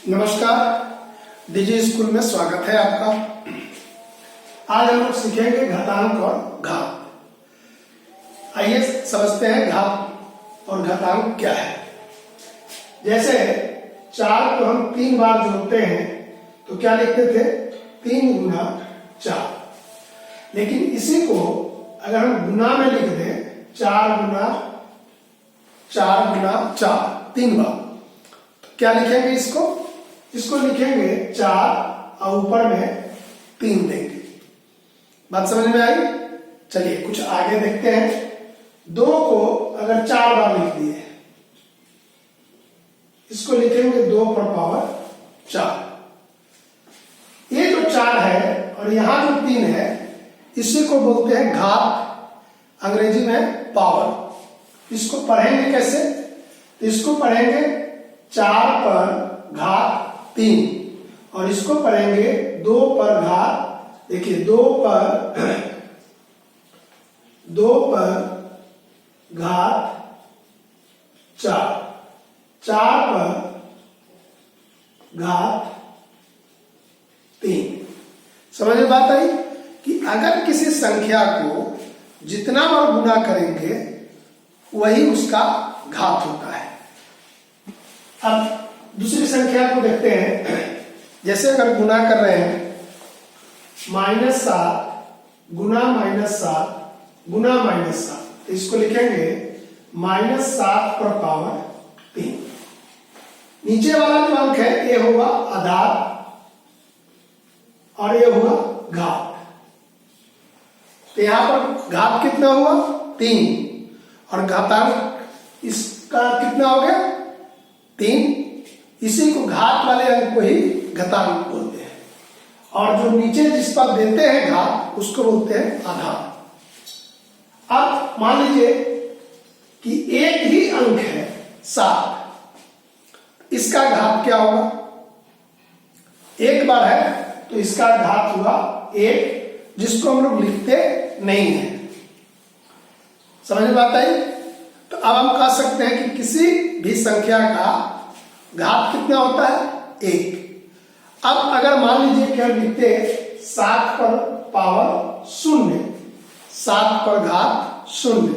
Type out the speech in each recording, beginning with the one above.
नमस्कार, DG school में स्वागत है आपका। आज हम लोग सीखेंगे घातांक और घात। आइए समझते हैं घात और घातांक क्या है। जैसे 4 को हम 3 बार जोड़ते हैं तो क्या लिखते थे, 3 गुना 4। लेकिन इसी को अगर हम गुना में लिख दें, 4 गुना 4 3 बार, तो क्या लिखेंगे इसको लिखेंगे 4 और ऊपर में 3 देंगे। बात समझ में आई? चलिए कुछ आगे देखते हैं। 2 को अगर 4 बार लिख दिए, इसको लिखेंगे 2 पर पावर 4। ये जो 4 है और यहां जो 3 है, इसी को बोलते हैं घात, अंग्रेजी में पावर। इसको पढ़ेंगे कैसे? इसको पढ़ेंगे 4 पर घात 3 और इसको पढ़ेंगे 2 पर घात, देखिए 2 पर घात 4, 4 पर घात 3। समझ में बात आई कि अगर किसी संख्या को जितना बार गुना करेंगे वही उसका घात होता है। अब दूसरी संख्या को देखते हैं। जैसे अगर गुना कर रहे हैं -7 गुना -7 गुना -7, तो इसको लिखेंगे -7 पर पावर 3। नीचे वाला जो अंक है ये होगा आधार और ये होगा घात। तो यहां पर घात कितना हुआ, 3, और घातांक इसका कितना हो गया, 3। इसी को घात वाले अंक को ही घातांक बोलते हैं, और जो नीचे जिस पर देते हैं घात उसको बोलते हैं आधार। अब मान लीजिए कि एक ही अंक है 7, इसका घात क्या होगा? एक बार है तो इसका घात हुआ 1, जिसको हम लोग लिखते नहीं है। समझ में बात आई? तो अब हम कह सकते हैं कि किसी भी संख्या का घात कितना होता है, 1। अब अगर मान लीजिए कि हम लिखते 7 पर पावर 0, 7 पर घात 0,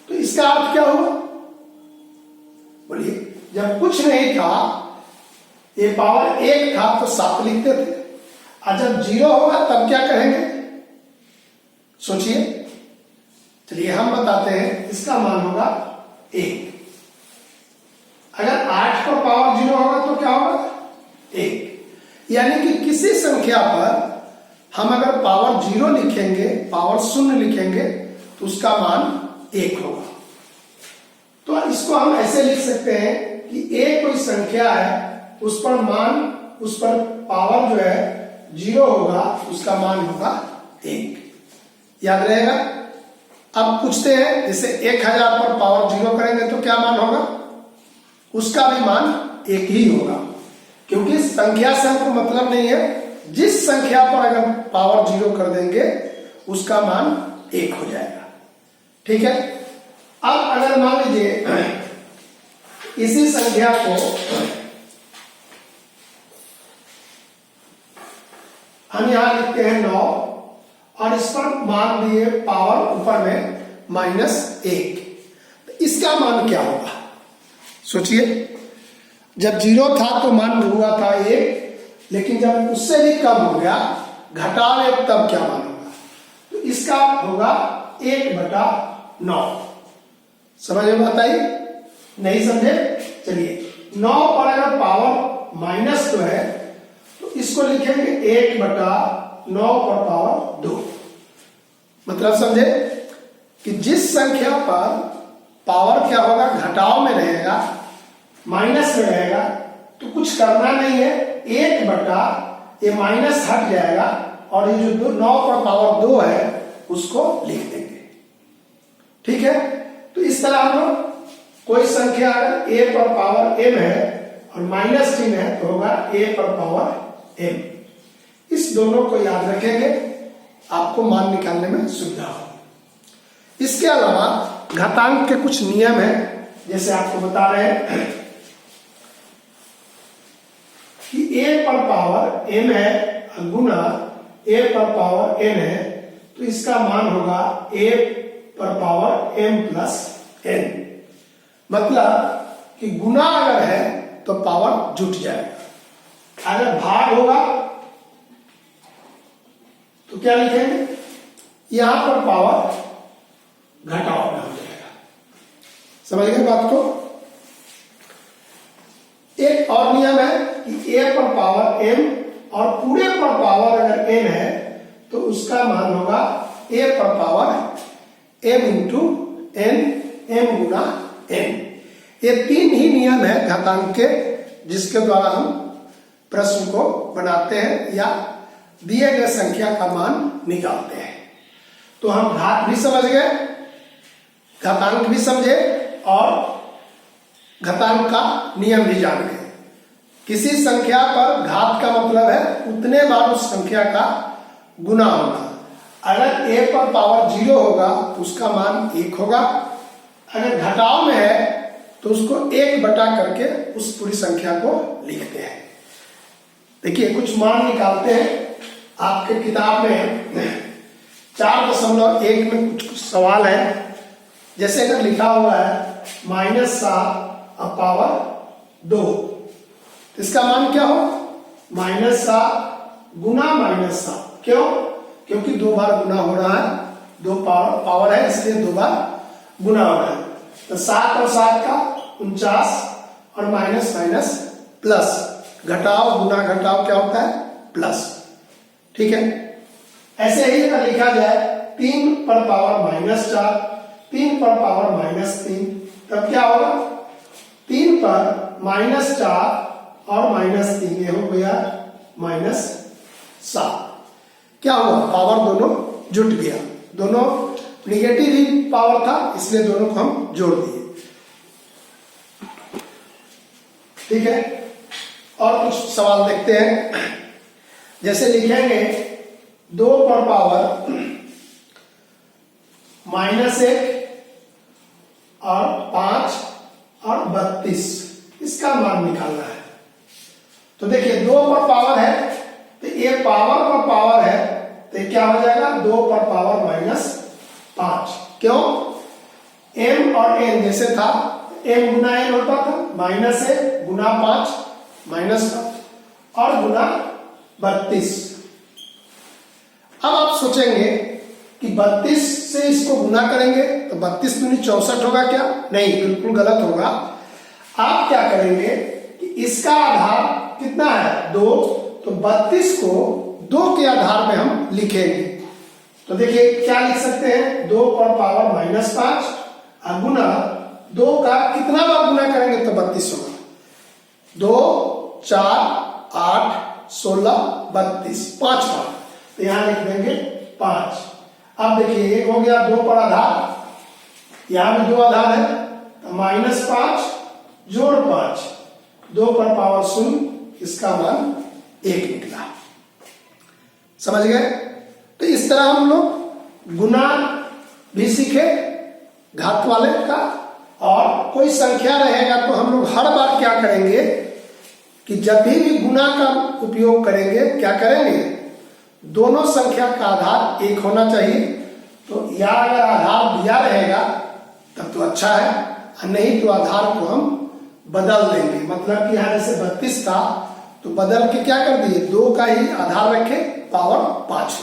तो इसका अर्थ क्या होगा? बोलिए, जब कुछ नहीं था, ये पावर 1 था तो 7 लिखते थे, और जब 0 होगा तब क्या कहेंगे? सोचिए। चलिए हम बताते हैं, इसका मान होगा 1। अगर 8 पर पावर 0 होगा तो क्या होगा, 1। यानी कि किसी संख्या पर हम अगर पावर 0 लिखेंगे, पावर 0 लिखेंगे, तो उसका मान 1 होगा। तो इसको हम ऐसे लिख सकते हैं कि एक कोई संख्या है, उस पर पावर जो है 0 होगा, उसका मान होगा 1। याद रहेगा? अब पूछते हैं, जैसे 1000 पर पावर 0 करेंगे तो क्या मान होगा? उसका भी मान 1 ही होगा, क्योंकि संख्या से हमको मतलब नहीं है। जिस संख्या पर अगर पावर 0 कर देंगे उसका मान 1 हो जाएगा। ठीक है। अब अगर मान लीजिए इसी संख्या को हम यहां लिखते हैं 9, और इस पर मान दिए पावर ऊपर में -1, तो इसका मान क्या होगा? सोचिए। जब 0 था तो मान हुआ था 1, लेकिन जब उससे भी कम हो गया, घटाओ 1, तब क्या मान होगा? तो इसका होगा 1/9। समझ में बात आई? नहीं समझे? चलिए, 9 पर अगर पावर माइनस तो है, तो इसको लिखेंगे 1/9 पर पावर 2। मतलब समझे कि जिस संख्या पर पावर क्या होगा, घटाव में रहेगा, माइनस में रहेगा, तो कुछ करना नहीं है, 1 ये माइनस हट जाएगा, और ये जो 9 पर पावर 2 है उसको लिख देंगे। ठीक है। तो इस तरह हम लोग कोई संख्या अगर a पर पावर m है और माइनस चिन्ह है तो होगा a पर पावर m। इस दोनों को याद रखेंगे, आपको मान निकालने में सुविधा हो। इसके अलावा घातांक के कुछ नियम हैं, जैसे आपको बता रहे हैं। a पर पावर m है गुना a पर पावर n है, तो इसका मान होगा a पर पावर m प्लस n। मतलब कि गुना अगर है तो पावर जुट जाएगा, अगर भाग होगा तो क्या लिखेंगे, यहां पर पावर घटाव में हो जाएगा। समझ गए बात को। एक और नियम है कि a पर पावर m और पूरे पर पावर अगर n है तो उसका मान होगा a पर power m into n, m गुना n। ये तीन ही नियम है घातांक के, जिसके द्वारा हम प्रश्न को बनाते हैं या दिए गए संख्या का मान निकालते हैं। तो हम घात भी समझ गए, घातांक भी समझे और घातांक का नियम भी जान गए। किसी संख्या पर घात का मतलब है उतने बार उस संख्या का गुना होगा। अगर a पर पावर 0 होगा तो उसका मान 1 होगा, अगर घटाव में है तो उसको 1 बटा करके उस पूरी संख्या को लिखते हैं। देखिए कुछ मान निकालते हैं। आपके किताब में 4.1 में कुछ सवाल है। जैसे अगर लिखा हुआ है -7 पावर 2, तो इसका मान क्या हो, -7 गुना -7। क्यों? क्योंकि 2 बार गुना हो रहा है, 2 पावर है इसलिए 2 बार गुना हो रहा है। तो 7 और 7 का 49 और माइनस माइनस प्लस, घटाव गुना घटाव क्या होता है, प्लस। ठीक है। ऐसे ही अगर लिखा जाए 3 पर पावर -4, 3 पर पावर -3, तब क्या होगा, 3 पर -4 और -3, ये हो गया -7। क्या हुआ, पावर दोनों जुट गया, दोनों निगेटिव ही पावर था इसलिए दोनों को हम जोड़ दिए। ठीक है। और कुछ सवाल देखते हैं। जैसे लिखेंगे 2 पर पावर -1 और 5 और 32, इसका मान निकालना है। तो देखिए 2 पर पावर है तो ये पावर पर पावर है तो क्या हो जाएगा, 2 पर पावर -5। क्यों, m और n जैसे था, m गुना n होता था, -1 गुना 5 -5 और गुना 32। अब आप सोचेंगे कि 32 से इसको गुना करेंगे तो 32 दूनी 64 होगा क्या? नहीं, बिल्कुल गलत होगा। आप क्या करेंगे कि इसका आधार कितना है, 2, तो 32 को 2 के आधार में हम लिखेंगे। तो देखिए क्या लिख सकते हैं, 2 पर पावर -5 गुना 2 का कितना बार गुना करेंगे तो 32 होगा, 2 4 8 16 32, 5 बार, तो यहां लिख देंगे 5। अब देखिए एक हो गया 2 पर आधार, यहां भी 2 आधार है तो -5 जोड़ 5, 2 पर पावर 0, इसका मान 1 निकला। समझ गए। तो इस तरह हम लोग गुना भी सीखे घात वाले का, और कोई संख्या रहेगा तो हम लोग हर बार क्या करेंगे कि जब भी गुना का उपयोग करेंगे क्या करेंगे, दोनों संख्या का आधार 1 होना चाहिए। तो या अगर आधार दिया रहेगा तब तो अच्छा है, नहीं तो आधार को हम बदल देंगे। मतलब कि यहां जैसे 32 था तो बदल के क्या कर दिए, 2 का ही आधार रखे, पावर 5।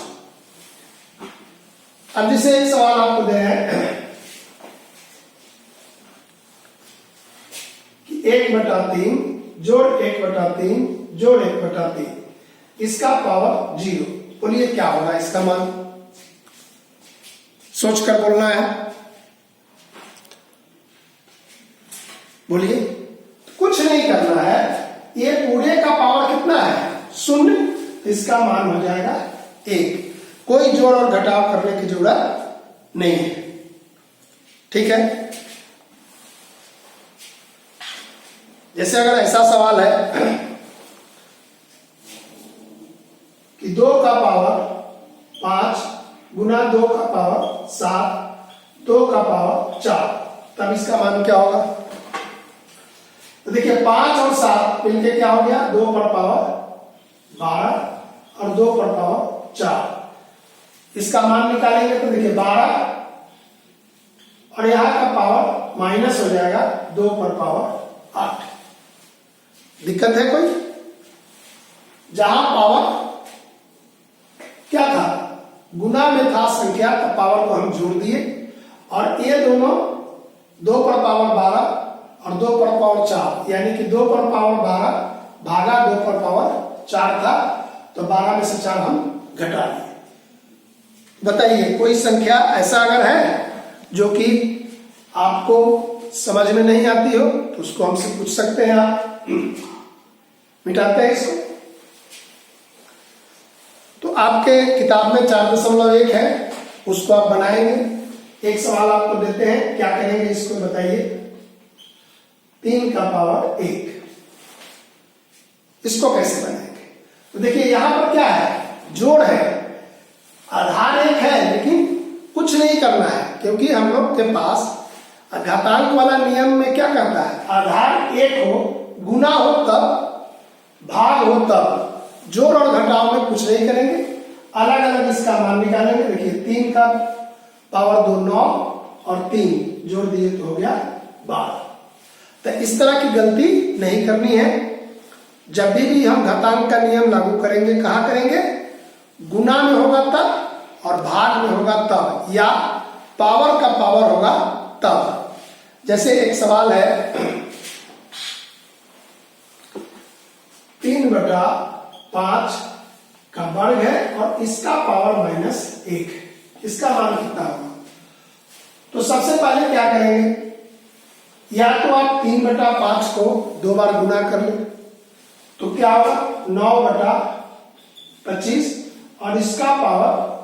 अब जैसे एक सवाल आपको दे हैं कि 1/3 जोड़ 1/3 जोड़ 1/3, इसका पावर 0। बोलिए क्या होगा इसका मान, सोचकर बोलना है। बोलिए, कुछ नहीं करना है, ये पूरे का पावर कितना है, 0, इसका मान हो जाएगा 1। कोई जोड़ और घटाव करने की जरूरत नहीं है। ठीक है। जैसे अगर ऐसा सवाल है कि 2 का पावर 5 गुना 2 का पावर 7, 2 का पावर 4, तब इसका मान क्या होगा। तो देखिए 5 और 7 मिलके क्या हो गया, 2 पर पावर 12 और 2 पर पावर 4। इसका मान निकालेंगे तो देखिए 12 और यहां का पावर माइनस हो जाएगा 2 पर पावर 8। दिक्कत है कोई? जहां पावर क्या था, गुना में था संख्या, का पावर को हम जोड़ दिए और ये दोनों 2 पर पावर 12 और 2 पर पावर 4, यानी कि 2 पर पावर 12 भागा 2 पर पावर 4 था, तो 12 में से 4 हम घटा दिए। बताइए कोई संख्या ऐसा अगर है जो कि आपको समझ में नहीं आती हो तो उसको हमसे पूछ सकते हैं आप। मिटाते हैं इसको। तो आपके किताब में 4.1 है, उसको आप बनाएंगे। एक सवाल आपको देते हैं, क्या करेंगे इसको बताइए। 3 का पावर 1, इसको कैसे बनाएंगे? तो देखिए यहां पर क्या है, जोड़ है, आधार 1 है लेकिन कुछ नहीं करना है, क्योंकि हम लोग के पास घातांक वाला नियम में क्या करता है, आधार 1 हो, गुना हो तब, भाग हो तब, जोड़ और घटाव में कुछ नहीं करेंगे, अलग अलग इसका मान निकालेंगे। देखिए 3 का पावर 2 9 और 3 जोड़ दिए तो हो गया 12। तो इस तरह की गलती नहीं करनी है। जब भी हम घातांक का नियम लागू करेंगे, कहाँ करेंगे, गुना में होगा तब और भाग में होगा तब, या पावर का पावर होगा तब। जैसे एक सवाल है 3/5 का वर्ग है और इसका पावर -1, इसका मान कितना होगा? तो सबसे पहले क्या करेंगे, या तो आप 3/5 को 2 बार गुना कर लें तो क्या होगा 9/25 और इसका पावर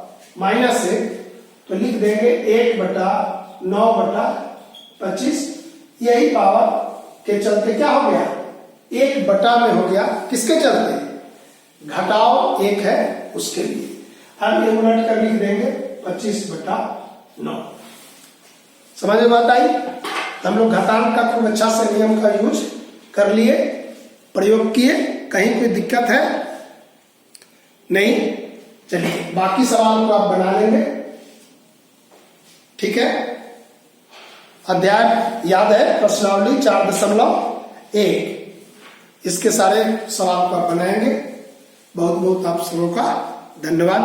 -1, तो लिख देंगे 1/9/25। यही पावर के चलते क्या हो गया, 1 में हो गया, किसके चलते, घटाव 1 है उसके लिए। अब ये उलट कर लिख देंगे 25/9। समझ में बात आई? हम लोग घातांक का खूब अच्छा से नियम का यूज कर लिए, प्रयोग किए। कहीं कोई दिक्कत है नहीं? चलिए बाकी सवाल को आप बना लेंगे, ठीक है। अध्याय याद है, प्रश्नावली 4.1, इसके सारे सवाल को आप बनाएंगे। बहुत बहुत आप सबों का धन्यवाद।